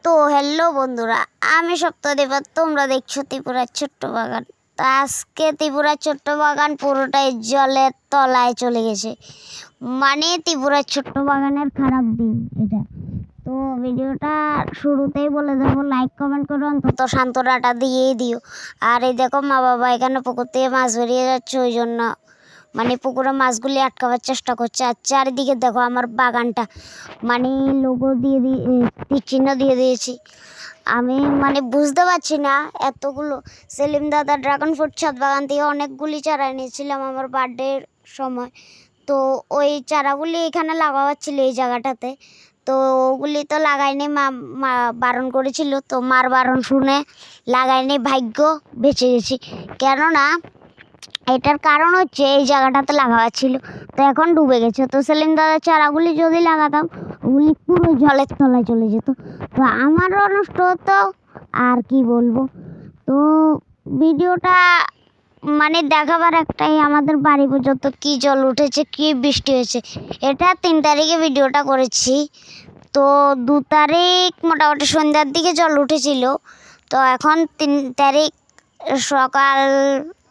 তো হ্যালো বন্ধুরা, আমি সপ্তদেবা, তোমরা দেখছো ত্রিপুরার ছোট্ট বাগান। তো আজকে ত্রিপুরার ছোট্ট বাগান পুরোটাই জলের তলায় চলে গেছে, মানে ত্রিপুরার ছোট্ট বাগানের খারাপ দিন এটা। তো ভিডিওটা শুরুতেই বলে দেবো, লাইক কমেন্ট করো, অন্তত সান্ত্বনাটা দিয়েই দিও। আর এই দেখো, মা বাবা এখানে পুকুর থেকে মাছ বেরিয়ে যাচ্ছে, ওই জন্য মানে পুকুরে মাছগুলি আটকাবার চেষ্টা করছে। আর চারিদিকে দেখো আমার বাগানটা, মানে লোগো দিয়ে তীর চিহ্ন দিয়ে দিয়েছি। আমি মানে বুঝতে পারছি না, এতগুলো সেলিম দাদা ড্রাগন ফ্রুট ছাদ বাগান থেকে অনেকগুলি চারা এনেছিলাম আমার বার্থডের সময়। তো ওই চারাগুলি এখানে লাগাবার ছিল এই জায়গাটাতে, তো ওগুলি তো লাগাইনি, মা বারণ করেছিল, তো মার বারণ শুনে লাগাইনি, ভাগ্য বেঁচে গেছি। কেননা এটার কারণ হচ্ছে এই জায়গাটাতে লাগাবার ছিল, তো এখন ডুবে গেছে। তো সেলিম দাদার চারাগুলি যদি লাগাতাম, ওগুলি পুরো জলের তলায় চলে যেত, তো আমারও নষ্ট হতো। আর কি বলবো, তো ভিডিওটা মানে দেখাবার একটাই, আমাদের বাড়ি পর্যন্ত কি জল উঠেছে, কি বৃষ্টি হয়েছে। এটা 3 তারিখে ভিডিওটা করেছি, তো 2 তারিখ মোটামুটি সন্ধ্যার দিকে জল উঠেছিল। তো এখন 3 তারিখ সকাল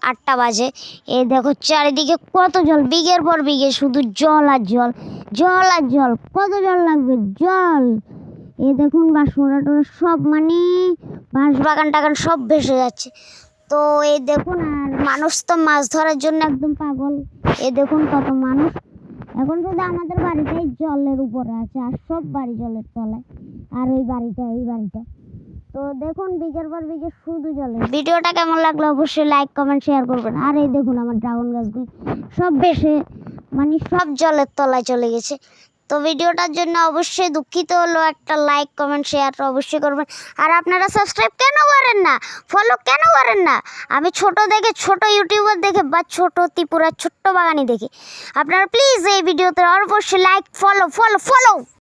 8টা বাজে। এই দেখো চারিদিকে কত জল, বিঘের পর বিঘে শুধু জল আর জল, জল আর জল। কত জল লাগবে, জল। এই দেখুন বাঁশমরা টরা সব, মানে বাঁশ বাগান টাগান সব ভেসে যাচ্ছে। তো এই দেখুন, আর মানুষ তো মাছ ধরার জন্য একদম পাগল। এই দেখুন কত মানুষ। এখন শুধু আমাদের বাড়িটাই জলের উপরে আছে, আর সব বাড়ি জলের তলায়। আর ওই বাড়িটা, এই বাড়িটা তো দেখুন বিঘের পর বিঘে শুধু জলে। ভিডিওটা কেমন লাগলো অবশ্যই লাইক কমেন্ট শেয়ার করবেন। আর এই দেখুন আমার ড্রাগন গাছগুলি সব ভেসে, মানে সব জলের তলায় চলে গেছে। তো ভিডিওটার জন্য অবশ্যই দুঃখিত হলো, একটা লাইক কমেন্ট শেয়ার অবশ্যই করবেন। আর আপনারা সাবস্ক্রাইব কেন করেন না, ফলো কেন করেন না? আমি ছোট দেখে, ছোট ইউটিউবার দেখে, বা ছোট ত্রিপুরার ছোট্ট বাগানি দেখে, আপনারা প্লিজ এই ভিডিওতে অবশ্যই লাইক, ফলো ফলো ফলো।